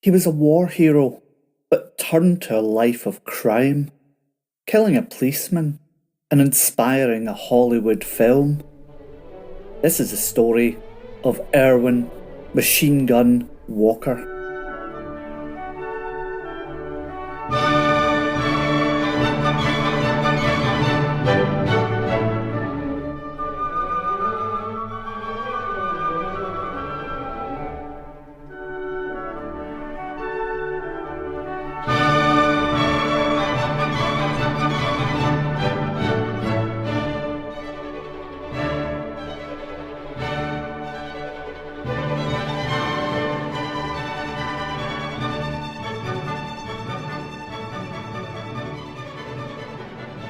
He was a war hero, but turned to a life of crime, killing a policeman and inspiring a Hollywood film. This is the story of Erwin Machine Gun Walker.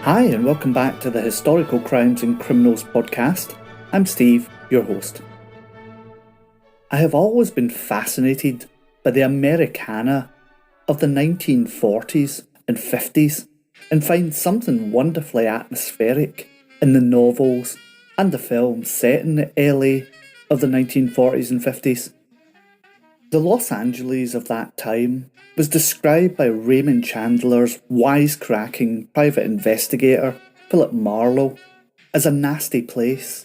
Hi, and welcome back to the Historical Crimes and Criminals podcast. I'm Steve, your host. I have always been fascinated by the Americana of the 1940s and 50s and find something wonderfully atmospheric in the novels and the films set in the LA of the 1940s and 50s. The Los Angeles of that time was described by Raymond Chandler's wisecracking private investigator, Philip Marlowe, as a nasty place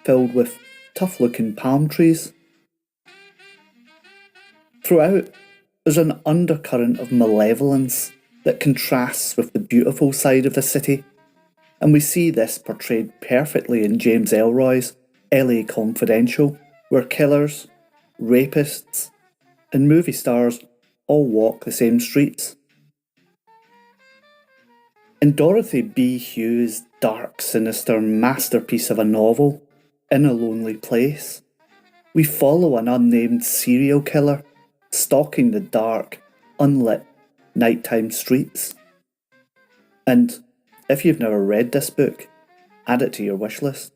filled with tough-looking palm trees. Throughout, there's an undercurrent of malevolence that contrasts with the beautiful side of the city, and we see this portrayed perfectly in James Ellroy's LA Confidential, where killers, rapists, and movie stars all walk the same streets. In Dorothy B. Hughes' dark, sinister masterpiece of a novel, In a Lonely Place, we follow an unnamed serial killer stalking the dark, unlit, nighttime streets. And if you've never read this book, add it to your wishlist.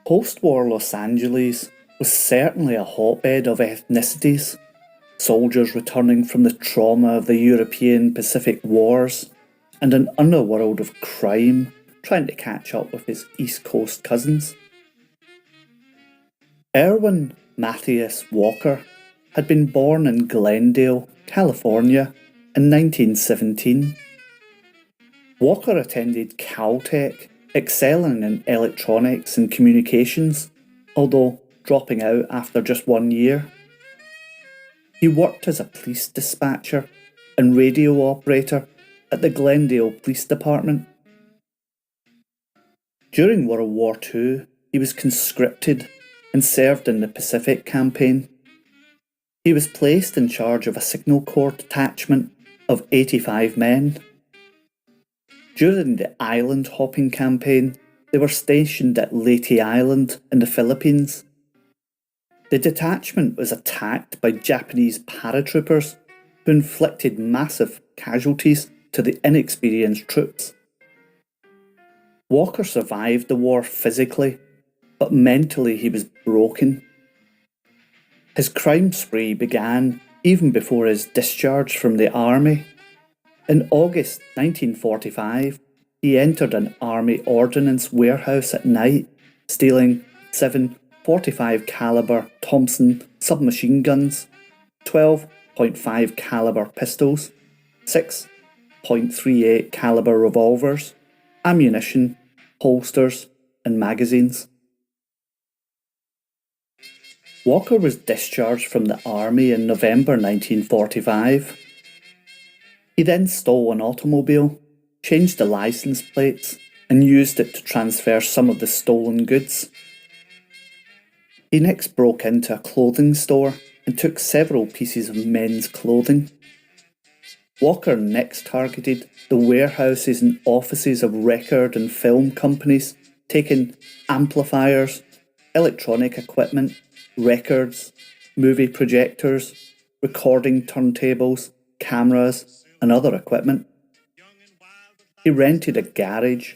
Post-war Los Angeles was certainly a hotbed of ethnicities, soldiers returning from the trauma of the European Pacific Wars, and an underworld of crime trying to catch up with his East Coast cousins. Erwin Matthias Walker had been born in Glendale, California in 1917. Walker attended Caltech, excelling in electronics and communications, although dropping out after just 1 year. He worked as a police dispatcher and radio operator at the Glendale Police Department. During World War II, he was conscripted and served in the Pacific Campaign. He was placed in charge of a Signal Corps detachment of 85 men. During the island hopping campaign, they were stationed at Leyte Island in the Philippines. The detachment was attacked by Japanese paratroopers who inflicted massive casualties to the inexperienced troops. Walker survived the war physically, but mentally he was broken. His crime spree began even before his discharge from the army. In August 1945, he entered an army ordnance warehouse at night, stealing 7 .45 caliber Thompson submachine guns, 12.5 caliber pistols, 6.38 caliber revolvers, ammunition, holsters, and magazines. Walker was discharged from the army in November 1945. He then stole an automobile, changed the license plates, and used it to transfer some of the stolen goods. He next broke into a clothing store and took several pieces of men's clothing. Walker next targeted the warehouses and offices of record and film companies, taking amplifiers, electronic equipment, records, movie projectors, recording turntables, cameras, and other equipment. He rented a garage,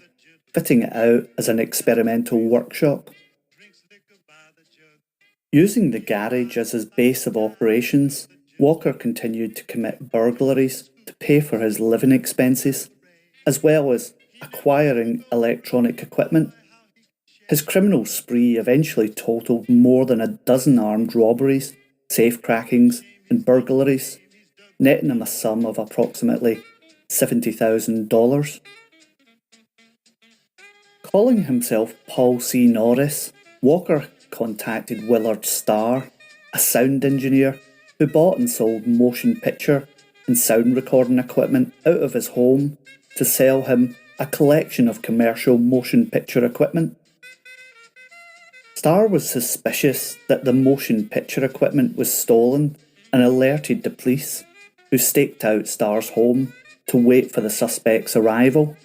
fitting it out as an experimental workshop. Using the garage as his base of operations, Walker continued to commit burglaries to pay for his living expenses, as well as acquiring electronic equipment. His criminal spree eventually totaled more than a dozen armed robberies safe-crackings and burglaries, netting him a sum of approximately $70,000. Calling himself Paul C. Norris, Walker contacted Willard Starr, a sound engineer who bought and sold motion picture and sound recording equipment out of his home to sell him a collection of commercial motion picture equipment. Starr was suspicious that the motion picture equipment was stolen and alerted the police, who staked out Starr's home to wait for the suspect's arrival.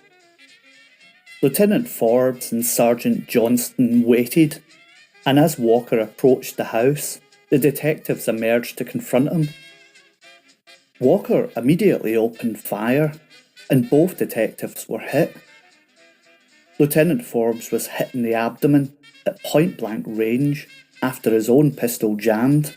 Lieutenant Forbes and Sergeant Johnston waited, and as Walker approached the house, the detectives emerged to confront him. Walker immediately opened fire, and both detectives were hit. Lieutenant Forbes was hit in the abdomen at point-blank range after his own pistol jammed.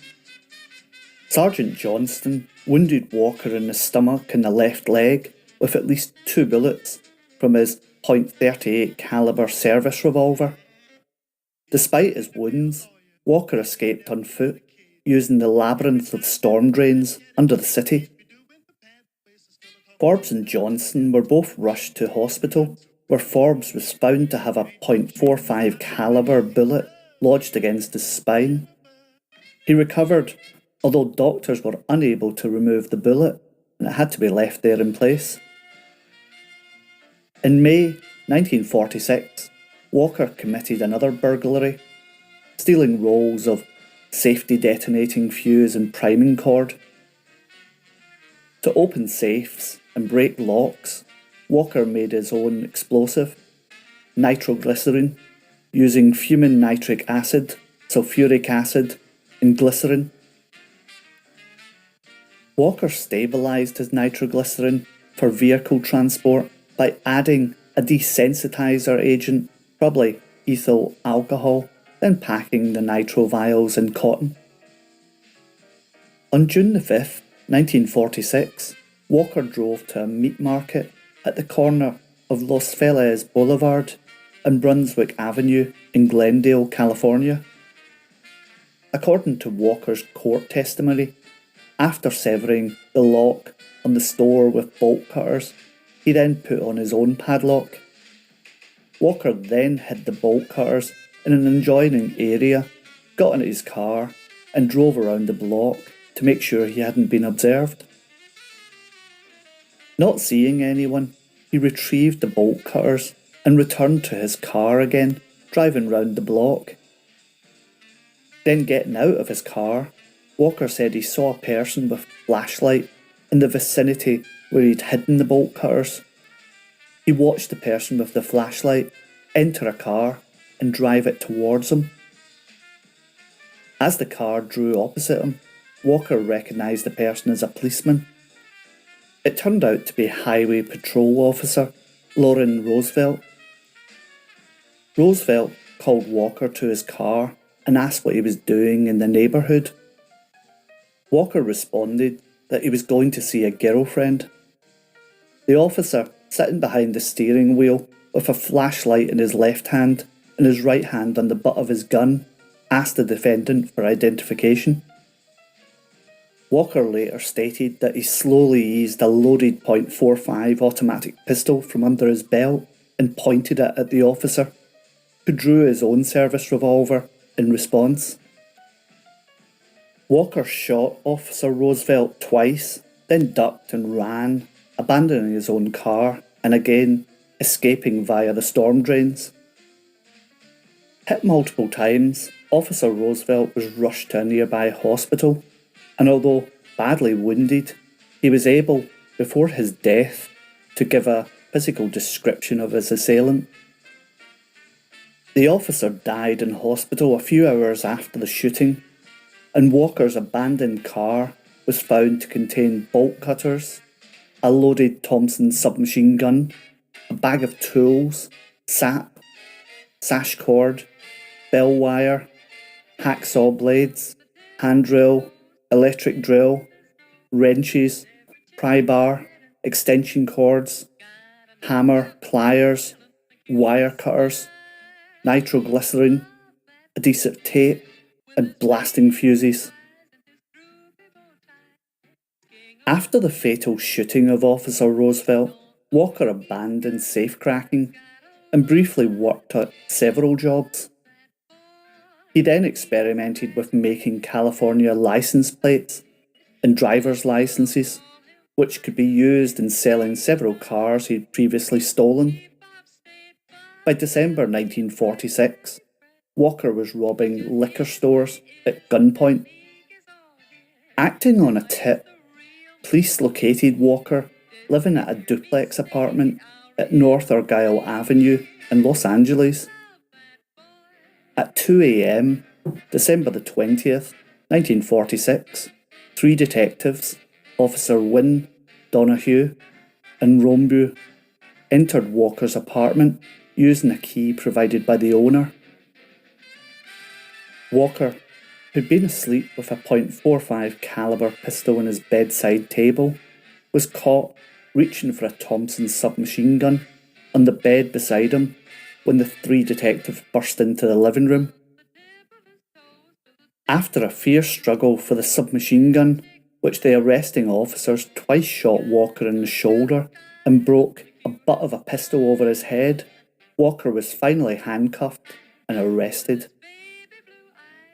Sergeant Johnston wounded Walker in the stomach and the left leg with at least 2 bullets from his .38 caliber service revolver. Despite his wounds, Walker escaped on foot, using the labyrinth of storm drains under the city. Forbes and Johnston were both rushed to hospital, where Forbes was found to have a .45 caliber bullet lodged against his spine. He recovered, although doctors were unable to remove the bullet, and it had to be left there in place. In May 1946, Walker committed another burglary, stealing rolls of safety detonating fuse and priming cord. To open safes and break locks, Walker made his own explosive, nitroglycerin, using fuming nitric acid, sulfuric acid, and glycerin. Walker stabilised his nitroglycerin for vehicle transport by adding a desensitizer agent, probably ethyl alcohol, then packing the nitro vials in cotton. On June the 5th, 1946, Walker drove to a meat market at the corner of Los Feliz Boulevard and Brunswick Avenue in Glendale, California. According to Walker's court testimony, after severing the lock on the store with bolt cutters, he then put on his own padlock. Walker then hid the bolt cutters in an adjoining area, got into his car, and drove around the block to make sure he hadn't been observed. Not seeing anyone, he retrieved the bolt cutters and returned to his car again, driving round the block. Then getting out of his car, Walker said he saw a person with a flashlight in the vicinity where he'd hidden the bolt cutters. He watched the person with the flashlight enter a car and drive it towards him. As the car drew opposite him, Walker recognised the person as a policeman. It turned out to be Highway Patrol Officer Lauren Roosevelt. Roosevelt called Walker to his car and asked what he was doing in the neighbourhood. Walker responded that he was going to see a girlfriend. The officer, sitting behind the steering wheel with a flashlight in his left hand and his right hand on the butt of his gun, asked the defendant for identification. Walker later stated that he slowly eased a loaded .45 automatic pistol from under his belt and pointed it at the officer, who drew his own service revolver in response. Walker shot Officer Roosevelt twice, then ducked and ran, abandoning his own car and again escaping via the storm drains. Hit multiple times, Officer Roosevelt was rushed to a nearby hospital, and although badly wounded, he was able, before his death, to give a physical description of his assailant. The officer died in hospital a few hours after the shooting, and Walker's abandoned car was found to contain bolt cutters, a loaded Thompson submachine gun, a bag of tools, sap, sash cord, bell wire, hacksaw blades, hand drill, electric drill, wrenches, pry bar, extension cords, hammer, pliers, wire cutters, nitroglycerin, adhesive tape, and blasting fuses. After the fatal shooting of Officer Roosevelt, Walker abandoned safecracking and briefly worked at several jobs. He then experimented with making California license plates and driver's licenses, which could be used in selling several cars he'd previously stolen. By December 1946, Walker was robbing liquor stores at gunpoint. Acting on a tip, police located Walker living at a duplex apartment at North Argyle Avenue in Los Angeles. At 2 a.m, December the 20th, 1946, three detectives, Officer Wynne, Donahue, and Rombu, entered Walker's apartment using a key provided by the owner. Walker, who'd been asleep with a .45 caliber pistol on his bedside table, was caught reaching for a Thompson submachine gun on the bed beside him when the three detectives burst into the living room. After a fierce struggle for the submachine gun, which the arresting officers twice shot Walker in the shoulder and broke a butt of a pistol over his head, Walker was finally handcuffed and arrested.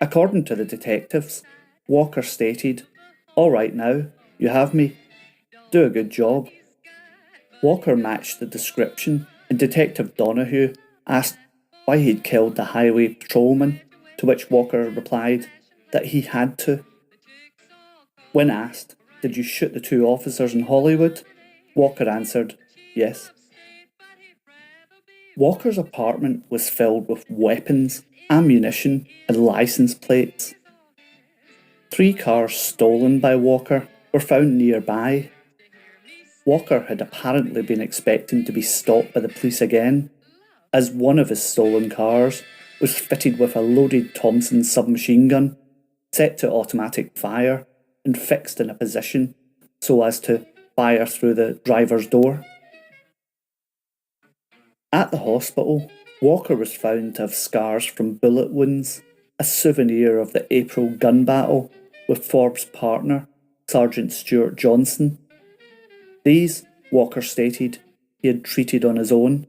According to the detectives, Walker stated, "All right now, you have me. Do a good job." Walker matched the description, and Detective Donahue asked why he'd killed the highway patrolman, to which Walker replied that he had to. When asked, "Did you shoot the two officers in Hollywood?" Walker answered, "Yes." Walker's apartment was filled with weapons, ammunition, and license plates. 3 cars stolen by Walker were found nearby. Walker had apparently been expecting to be stopped by the police again, as one of his stolen cars was fitted with a loaded Thompson submachine gun, set to automatic fire and fixed in a position so as to fire through the driver's door. At the hospital, Walker was found to have scars from bullet wounds, a souvenir of the April gun battle with Forbes' partner, Sergeant Stuart Johnson. These, Walker stated, he had treated on his own.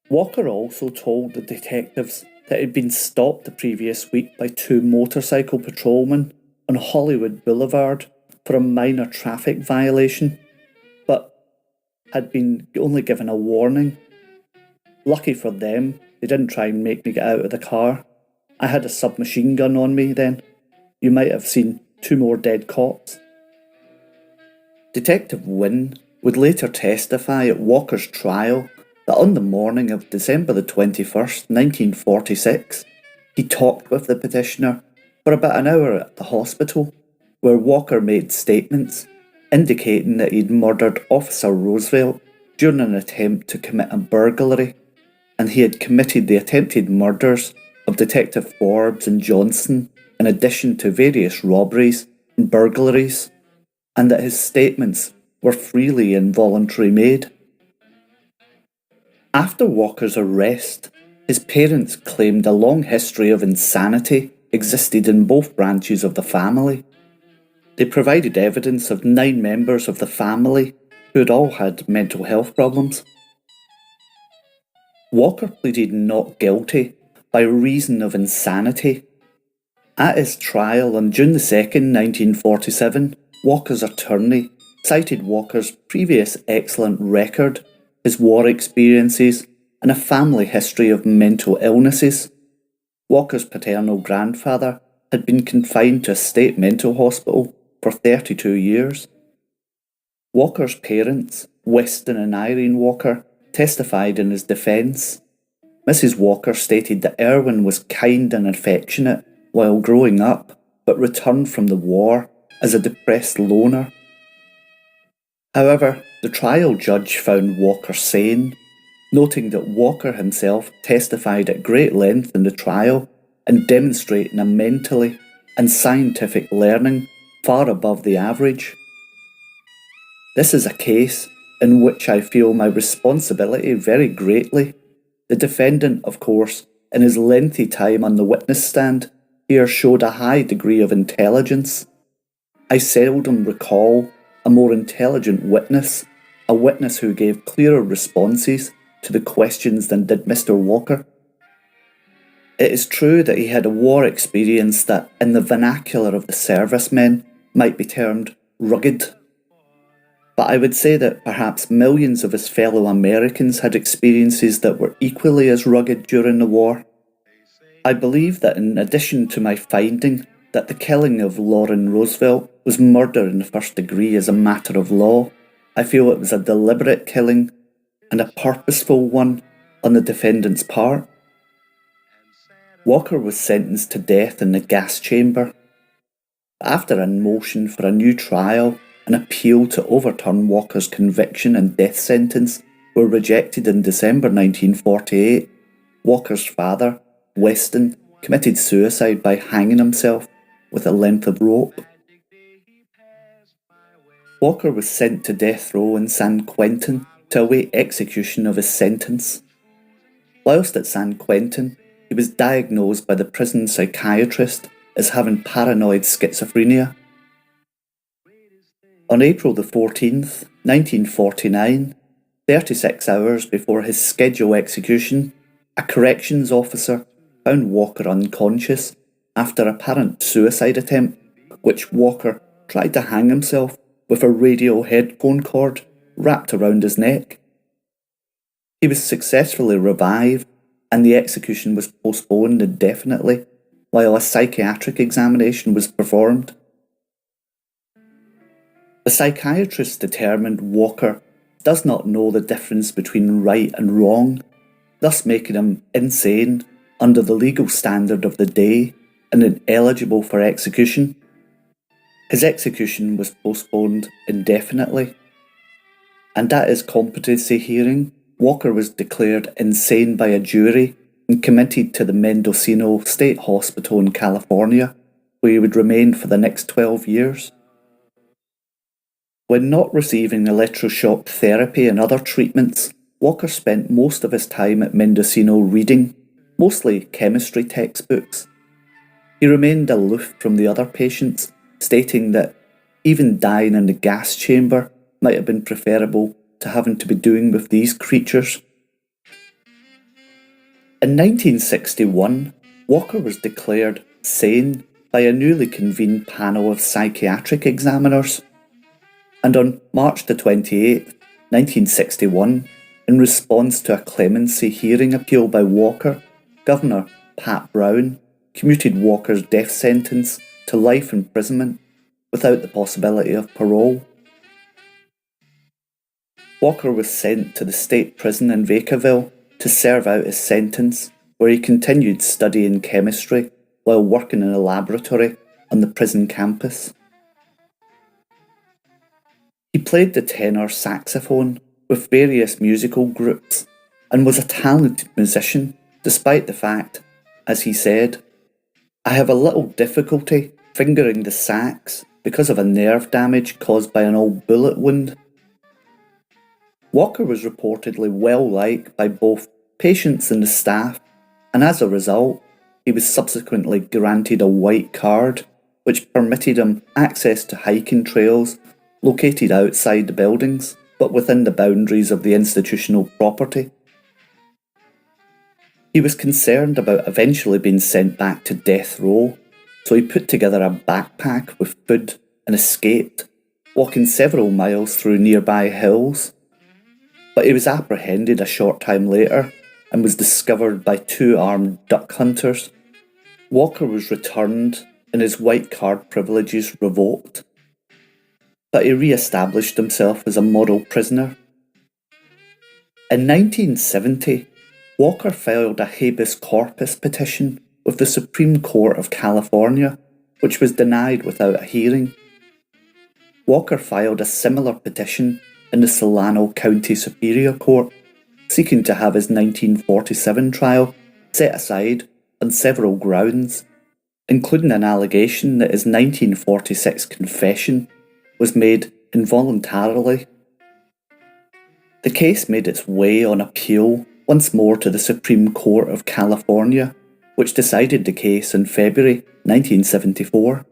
Walker also told the detectives that he'd been stopped the previous week by 2 motorcycle patrolmen on Hollywood Boulevard for a minor traffic violation, but had been only given a warning. Lucky for them, they didn't try and make me get out of the car. I had a submachine gun on me then. You might have seen 2 more dead cops. Detective Wynne would later testify at Walker's trial that on the morning of December the 21st, 1946, he talked with the petitioner for about an hour at the hospital, where Walker made statements indicating that he'd murdered Officer Roosevelt during an attempt to commit a burglary, and he had committed the attempted murders of Detective Forbes and Johnson in addition to various robberies and burglaries, and that his statements were freely and voluntarily made. After Walker's arrest, his parents claimed a long history of insanity existed in both branches of the family. They provided evidence of 9 members of the family who had all had mental health problems. Walker pleaded not guilty by reason of insanity. At his trial on June 2nd, 1947, Walker's attorney cited Walker's previous excellent record, his war experiences, and a family history of mental illnesses. Walker's paternal grandfather had been confined to a state mental hospital for 32 years. Walker's parents, Weston and Irene Walker, testified in his defence. Mrs. Walker stated that Erwin was kind and affectionate while growing up, but returned from the war as a depressed loner. However, the trial judge found Walker sane, noting that Walker himself testified at great length in the trial and demonstrating a mentally and scientific learning far above the average. This is a case in which I feel my responsibility very greatly. The defendant, of course, in his lengthy time on the witness stand, here showed a high degree of intelligence. I seldom recall a more intelligent witness, a witness who gave clearer responses to the questions than did Mr. Walker. It is true that he had a war experience that, in the vernacular of the servicemen, might be termed rugged. But I would say that perhaps millions of his fellow Americans had experiences that were equally as rugged during the war. I believe that in addition to my finding that the killing of Lauren Roosevelt was murder in the first degree as a matter of law, I feel it was a deliberate killing and a purposeful one on the defendant's part. Walker was sentenced to death in the gas chamber. After a motion for a new trial, an appeal to overturn Walker's conviction and death sentence were rejected in December 1948, Walker's father, Weston, committed suicide by hanging himself with a length of rope. Walker was sent to death row in San Quentin to await execution of his sentence. Whilst at San Quentin, he was diagnosed by the prison psychiatrist as having paranoid schizophrenia. On April the 14th, 1949, 36 hours before his scheduled execution, a corrections officer found Walker unconscious after an apparent suicide attempt, which Walker tried to hang himself with a radio headphone cord wrapped around his neck. He was successfully revived, and the execution was postponed indefinitely while a psychiatric examination was performed. The psychiatrist determined Walker does not know the difference between right and wrong, thus making him insane under the legal standard of the day and ineligible for execution. His execution was postponed indefinitely, and at his competency hearing, Walker was declared insane by a jury and committed to the Mendocino State Hospital in California, where he would remain for the next 12 years. When not receiving electroshock therapy and other treatments, Walker spent most of his time at Mendocino reading, mostly chemistry textbooks. He remained aloof from the other patients, stating that even dying in the gas chamber might have been preferable to having to be doing with these creatures. In 1961, Walker was declared sane by a newly convened panel of psychiatric examiners, and on March the 28th, 1961, in response to a clemency hearing appeal by Walker, Governor Pat Brown commuted Walker's death sentence to life imprisonment without the possibility of parole. Walker was sent to the state prison in Vacaville to serve out his sentence, where he continued studying chemistry while working in a laboratory on the prison campus. He played the tenor saxophone with various musical groups and was a talented musician, despite the fact, as he said, "I have a little difficulty fingering the sax because of a nerve damage caused by an old bullet wound." Walker was reportedly well liked by both patients and the staff, and as a result, he was subsequently granted a white card, which permitted him access to hiking trails located outside the buildings, but within the boundaries of the institutional property. He was concerned about eventually being sent back to death row, so he put together a backpack with food and escaped, walking several miles through nearby hills. But he was apprehended a short time later and was discovered by two armed duck hunters. Walker was returned and his white card privileges revoked, but he re-established himself as a model prisoner. In 1970, Walker filed a habeas corpus petition with the Supreme Court of California, which was denied without a hearing. Walker filed a similar petition in the Solano County Superior Court, seeking to have his 1947 trial set aside on several grounds, including an allegation that his 1946 confession was made involuntarily. The case made its way on appeal once more to the Supreme Court of California, which decided the case in February 1974.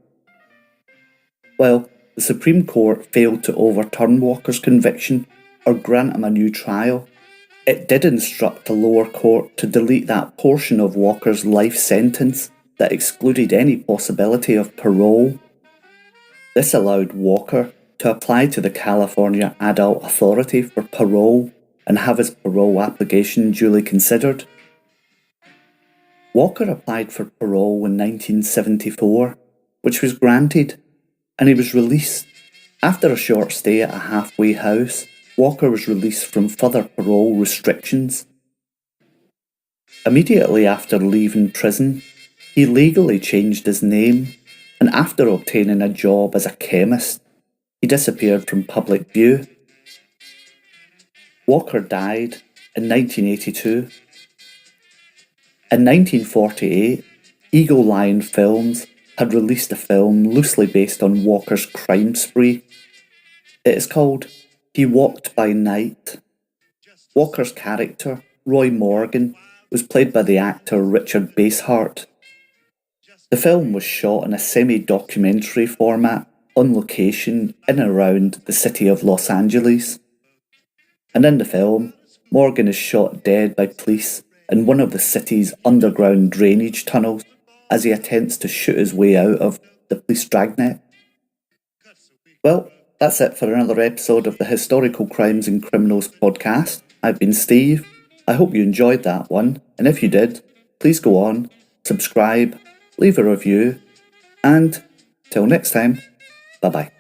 Well, the Supreme Court failed to overturn Walker's conviction or grant him a new trial. It did instruct the lower court to delete that portion of Walker's life sentence that excluded any possibility of parole. This allowed Walker to apply to the California Adult Authority for parole and have his parole application duly considered. Walker applied for parole in 1974, which was granted, and he was released. After a short stay at a halfway house, Walker was released from further parole restrictions. Immediately after leaving prison, he legally changed his name, and after obtaining a job as a chemist, he disappeared from public view. Walker died in 1982. In 1948, Eagle Lion Films had released a film loosely based on Walker's crime spree. It is called He Walked by Night. Walker's character, Roy Morgan, was played by the actor Richard Basehart. The film was shot in a semi-documentary format on location in and around the city of Los Angeles. And in the film, Morgan is shot dead by police in one of the city's underground drainage tunnels as he attempts to shoot his way out of the police dragnet. Well, that's it for another episode of the Historical Crimes and Criminals podcast. I've been Steve. I hope you enjoyed that one, and if you did, please go on, subscribe, leave a review, and till next time, bye bye.